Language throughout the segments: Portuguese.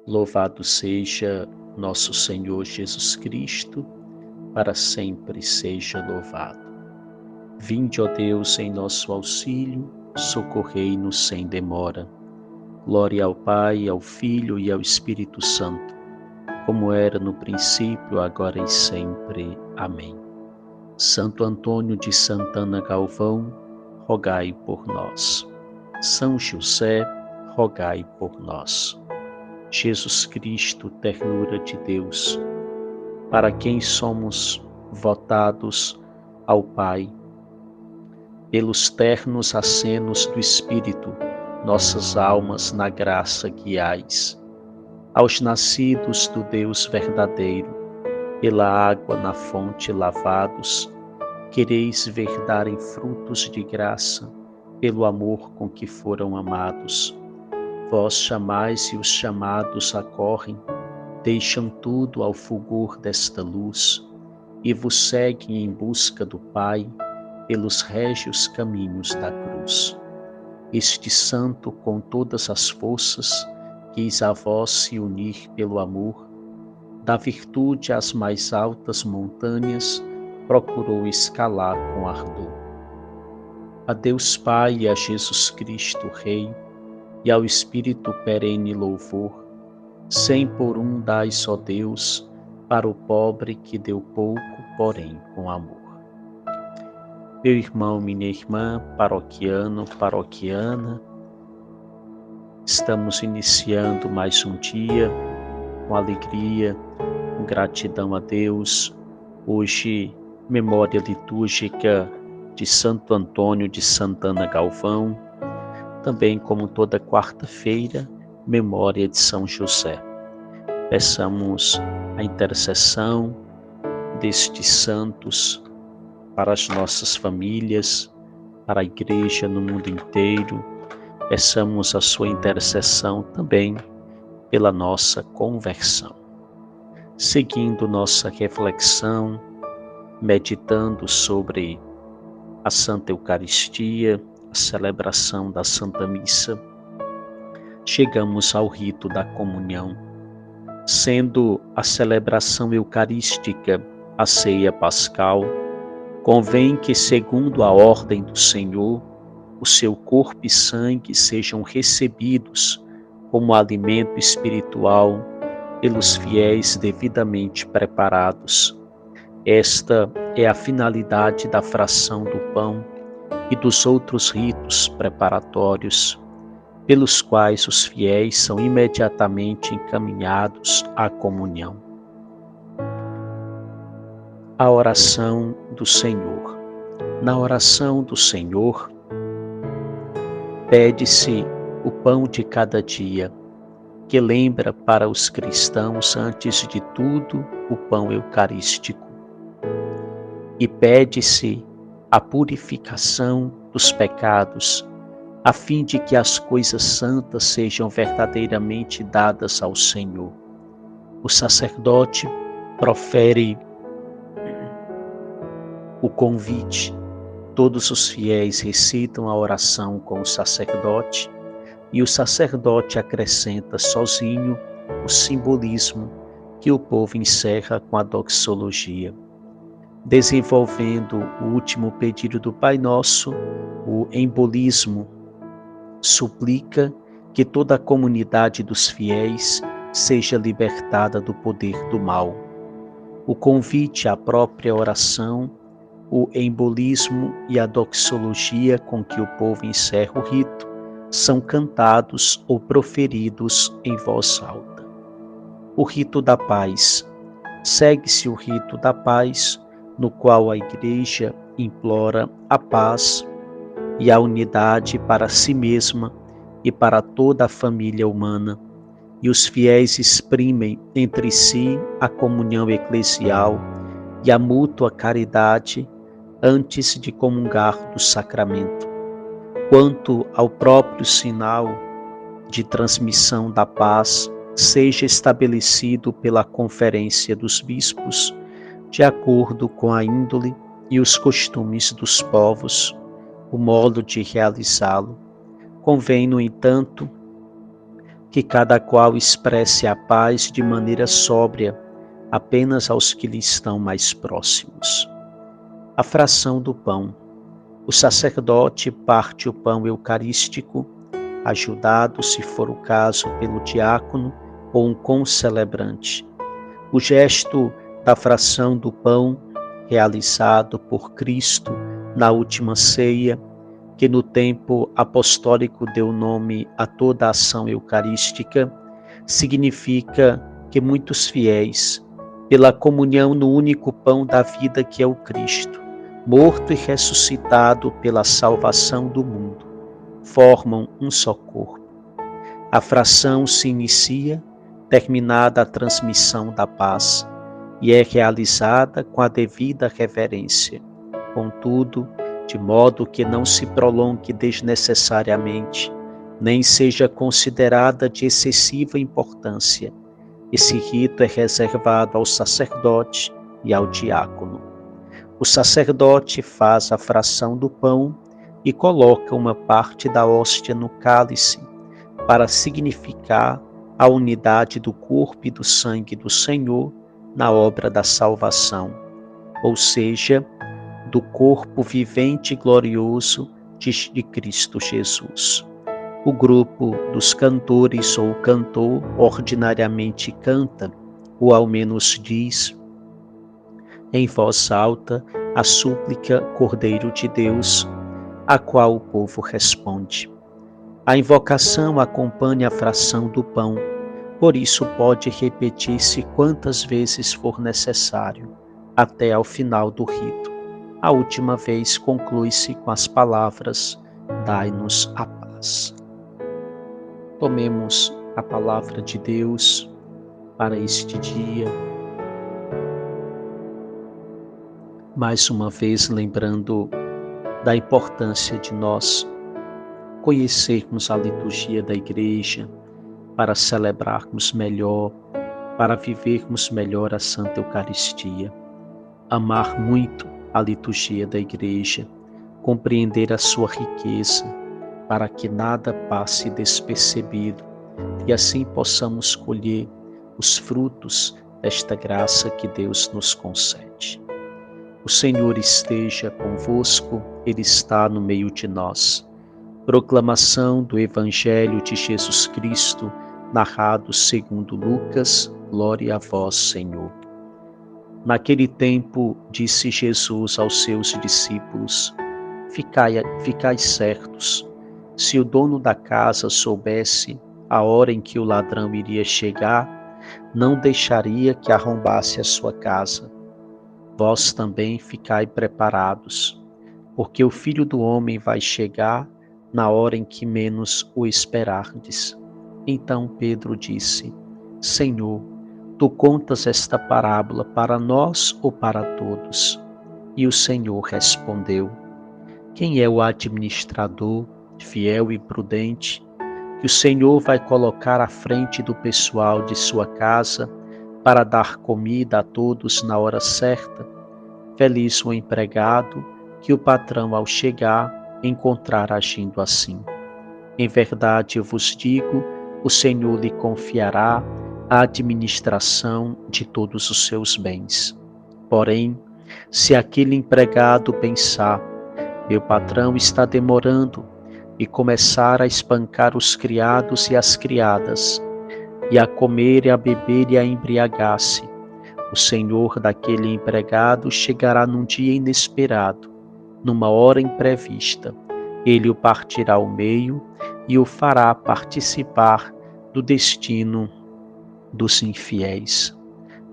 Louvado seja nosso Senhor Jesus Cristo, para sempre seja louvado. Vinde, ó Deus, em nosso auxílio, socorrei-nos sem demora. Glória ao Pai, ao Filho e ao Espírito Santo, como era no princípio, agora e sempre. Amém. Santo Antônio de Santana Galvão, rogai por nós. São José, rogai por nós. Jesus Cristo, ternura de Deus, para quem somos votados ao Pai, pelos ternos acenos do Espírito, nossas almas na graça guiais. Aos nascidos do Deus verdadeiro, pela água na fonte lavados, quereis ver darem frutos de graça, pelo amor com que foram amados. Vós chamais e os chamados acorrem, deixam tudo ao fulgor desta luz e vos seguem em busca do Pai pelos régios caminhos da cruz. Este santo, com todas as forças, quis a vós se unir pelo amor, da virtude às mais altas montanhas, procurou escalar com ardor. A Deus Pai e a Jesus Cristo Rei, e ao Espírito perene louvor, cem por um dais, ó Deus, para o pobre que deu pouco, porém com amor. Meu irmão, minha irmã, paroquiano, paroquiana, estamos iniciando mais um dia com alegria, com gratidão a Deus. Hoje, memória litúrgica de Santo Antônio de Santana Galvão, também como toda quarta-feira, memória de São José. Peçamos a intercessão destes santos para as nossas famílias, para a igreja no mundo inteiro. Peçamos a sua intercessão também pela nossa conversão. Seguindo nossa reflexão, meditando sobre a Santa Eucaristia, a celebração da Santa Missa, chegamos ao rito da comunhão. Sendo a celebração eucarística a ceia pascal, convém que, segundo a ordem do Senhor, o seu corpo e sangue sejam recebidos como alimento espiritual pelos fiéis devidamente preparados. Esta é a finalidade da fração do pão e dos outros ritos preparatórios, pelos quais os fiéis são imediatamente encaminhados à comunhão. A oração do Senhor. Na oração do Senhor, pede-se o pão de cada dia, que lembra para os cristãos, antes de tudo, o pão eucarístico. E pede-se a purificação dos pecados, a fim de que as coisas santas sejam verdadeiramente dadas ao Senhor. O sacerdote profere o convite, todos os fiéis recitam a oração com o sacerdote, e o sacerdote acrescenta sozinho o simbolismo que o povo encerra com a doxologia. Desenvolvendo o último pedido do Pai Nosso, o embolismo suplica que toda a comunidade dos fiéis seja libertada do poder do mal. O convite à própria oração, o embolismo e a doxologia com que o povo encerra o rito são cantados ou proferidos em voz alta. O rito da paz. Segue-se o rito da paz, no qual a Igreja implora a paz e a unidade para si mesma e para toda a família humana, e os fiéis exprimem entre si a comunhão eclesial e a mútua caridade antes de comungar do sacramento. Quanto ao próprio sinal de transmissão da paz, seja estabelecido pela Conferência dos Bispos, de acordo com a índole e os costumes dos povos, o modo de realizá-lo. Convém, no entanto, que cada qual expresse a paz de maneira sóbria, apenas aos que lhe estão mais próximos. A fração do pão. O sacerdote parte o pão eucarístico, ajudado, se for o caso, pelo diácono ou um concelebrante. O gesto da fração do pão, realizado por Cristo na última ceia, que no tempo apostólico deu nome a toda a ação eucarística, significa que muitos fiéis, pela comunhão no único pão da vida que é o Cristo, morto e ressuscitado pela salvação do mundo, formam um só corpo. A fração se inicia, terminada a transmissão da paz, e é realizada com a devida reverência. Contudo, de modo que não se prolongue desnecessariamente, nem seja considerada de excessiva importância. Esse rito é reservado ao sacerdote e ao diácono. O sacerdote faz a fração do pão e coloca uma parte da hóstia no cálice para significar a unidade do corpo e do sangue do Senhor na obra da salvação, ou seja, do corpo vivente e glorioso de Cristo Jesus. O grupo dos cantores ou cantor ordinariamente canta, ou ao menos diz, em voz alta, a súplica Cordeiro de Deus, a qual o povo responde. A invocação acompanha a fração do pão, por isso pode repetir-se quantas vezes for necessário, até ao final do rito. A última vez conclui-se com as palavras: dai-nos a paz. Tomemos a palavra de Deus para este dia. Mais uma vez lembrando da importância de nós conhecermos a liturgia da Igreja, para celebrarmos melhor, para vivermos melhor a Santa Eucaristia. Amar muito a liturgia da Igreja, compreender a sua riqueza, para que nada passe despercebido e assim possamos colher os frutos desta graça que Deus nos concede. O Senhor esteja convosco, Ele está no meio de nós. Proclamação do Evangelho de Jesus Cristo, narrado segundo Lucas. Glória a vós, Senhor. Naquele tempo, disse Jesus aos seus discípulos: Ficai certos, se o dono da casa soubesse a hora em que o ladrão iria chegar, não deixaria que arrombasse a sua casa. Vós também ficai preparados, porque o Filho do Homem vai chegar na hora em que menos o esperardes. Então Pedro disse: Senhor, tu contas esta parábola para nós ou para todos? E o Senhor respondeu: Quem é o administrador, fiel e prudente, que o Senhor vai colocar à frente do pessoal de sua casa para dar comida a todos na hora certa? Feliz o empregado que o patrão, ao chegar, encontrar agindo assim. Em verdade eu vos digo, o Senhor lhe confiará a administração de todos os seus bens. Porém, se aquele empregado pensar: meu patrão está demorando, e começar a espancar os criados e as criadas, e a comer e a beber e a embriagar-se, o senhor daquele empregado chegará num dia inesperado, numa hora imprevista. Ele o partirá ao meio e o fará participar do destino dos infiéis.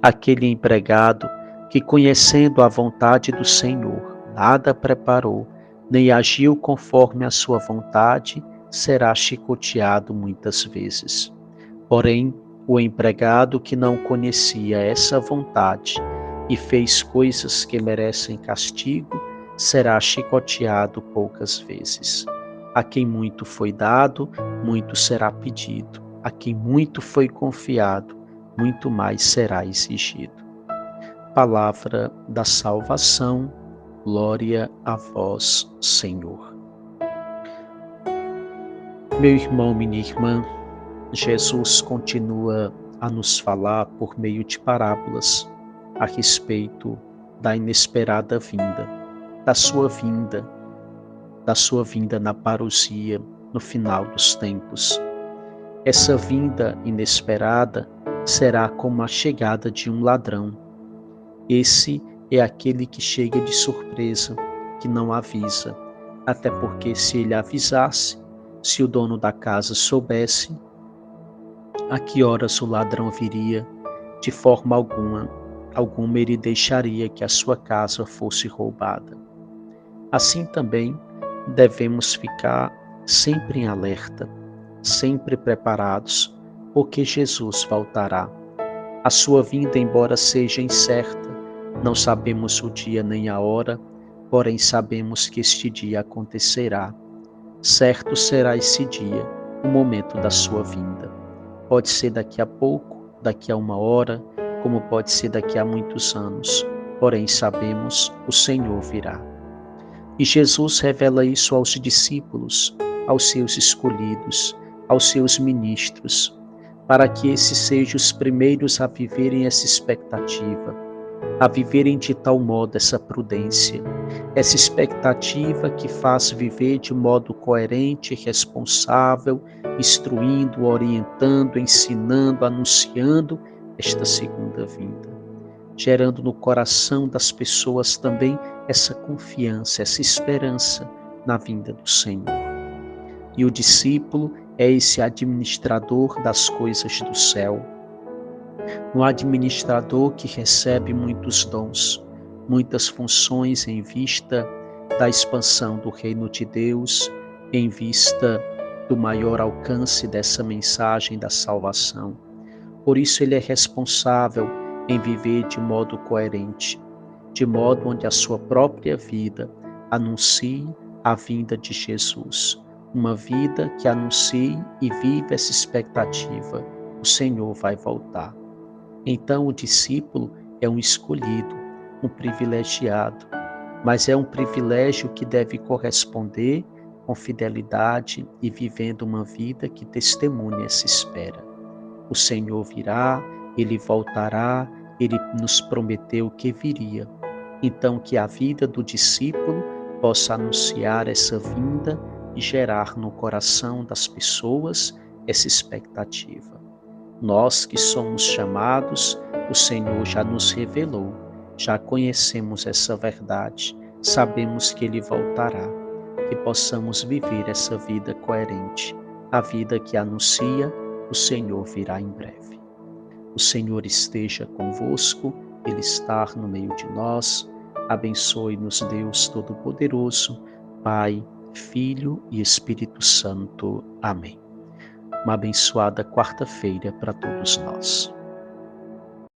Aquele empregado que, conhecendo a vontade do Senhor, nada preparou, nem agiu conforme a sua vontade, será chicoteado muitas vezes. Porém, o empregado que não conhecia essa vontade e fez coisas que merecem castigo, será chicoteado poucas vezes. A quem muito foi dado, muito será pedido. A quem muito foi confiado, muito mais será exigido. Palavra da salvação, glória a vós, Senhor. Meu irmão, minha irmã, Jesus continua a nos falar por meio de parábolas a respeito da inesperada vinda, da sua vinda, da sua vinda na parousia, no final dos tempos. Essa vinda inesperada será como a chegada de um ladrão. Esse é aquele que chega de surpresa, que não avisa, até porque se ele avisasse, se o dono da casa soubesse a que horas o ladrão viria, de forma alguma ele deixaria que a sua casa fosse roubada. Assim também devemos ficar sempre em alerta, sempre preparados, porque Jesus voltará. A sua vinda, embora seja incerta, não sabemos o dia nem a hora, porém sabemos que este dia acontecerá. Certo será esse dia, o momento da sua vinda. Pode ser daqui a pouco, daqui a uma hora, como pode ser daqui a muitos anos, porém sabemos, o Senhor virá. E Jesus revela isso aos discípulos, aos seus escolhidos, aos seus ministros, para que esses sejam os primeiros a viverem essa expectativa, a viverem de tal modo essa prudência, essa expectativa que faz viver de modo coerente e responsável, instruindo, orientando, ensinando, anunciando esta segunda vinda, gerando no coração das pessoas também essa confiança, essa esperança na vinda do Senhor. E o discípulo é esse administrador das coisas do céu, um administrador que recebe muitos dons, muitas funções em vista da expansão do reino de Deus, em vista do maior alcance dessa mensagem da salvação. Por isso ele é responsável em viver de modo coerente, de modo onde a sua própria vida anuncie a vinda de Jesus. Uma vida que anuncie e vive essa expectativa: o Senhor vai voltar. Então o discípulo é um escolhido, um privilegiado, mas é um privilégio que deve corresponder com fidelidade e vivendo uma vida que testemunhe essa espera. O Senhor virá, Ele voltará, Ele nos prometeu que viria. Então que a vida do discípulo possa anunciar essa vinda e gerar no coração das pessoas essa expectativa. Nós que somos chamados, o Senhor já nos revelou, já conhecemos essa verdade, sabemos que Ele voltará, que possamos viver essa vida coerente, a vida que anuncia: o Senhor virá em breve. O Senhor esteja convosco, Ele está no meio de nós. Abençoe-nos, Deus Todo-Poderoso, Pai, Filho e Espírito Santo. Amém. Uma abençoada quarta-feira para todos nós.